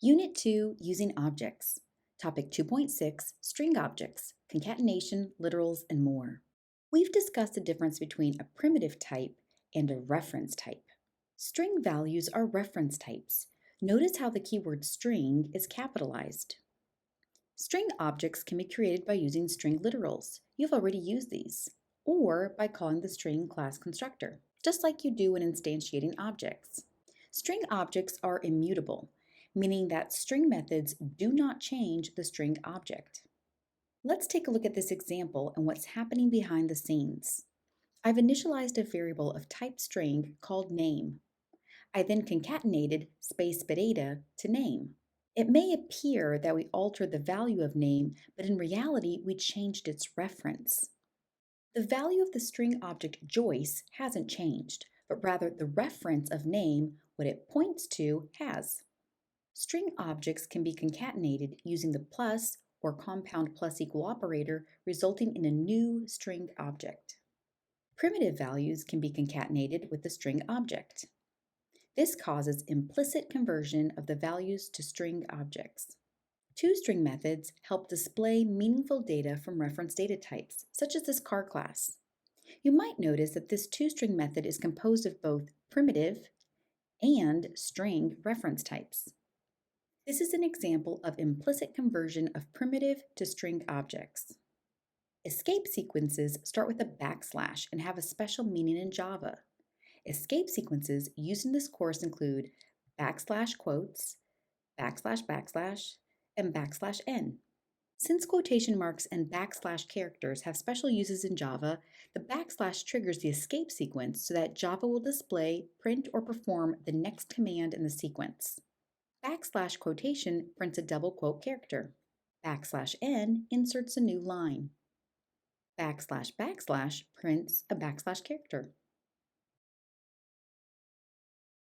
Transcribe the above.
Unit 2, Using Objects. Topic 2.6, String Objects, Concatenation, Literals, and more. We've discussed the difference between a primitive type and a reference type. String values are reference types. Notice how the keyword string is capitalized. String objects can be created by using string literals. You've already used these. Or by calling the string class constructor, just like you do when instantiating objects. String objects are immutable, meaning that string methods do not change the string object. Let's take a look at this example and what's happening behind the scenes. I've initialized a variable of type string called name. I then concatenated space data to name. It may appear that we altered the value of name, but in reality, we changed its reference. The value of the string object Joyce hasn't changed, but rather the reference of name, what it points to, has. String objects can be concatenated using the plus or compound plus equal operator, resulting in a new string object. Primitive values can be concatenated with the string object. This causes implicit conversion of the values to string objects. ToString methods help display meaningful data from reference data types, such as this car class. You might notice that this ToString method is composed of both primitive and string reference types. This is an example of implicit conversion of primitive to string objects. Escape sequences start with a backslash and have a special meaning in Java. Escape sequences used in this course include backslash quotes, backslash backslash, and backslash n. Since quotation marks and backslash characters have special uses in Java, the backslash triggers the escape sequence so that Java will display, print, or perform the next command in the sequence. Backslash quotation prints a double quote character. Backslash n inserts a new line. Backslash backslash prints a backslash character.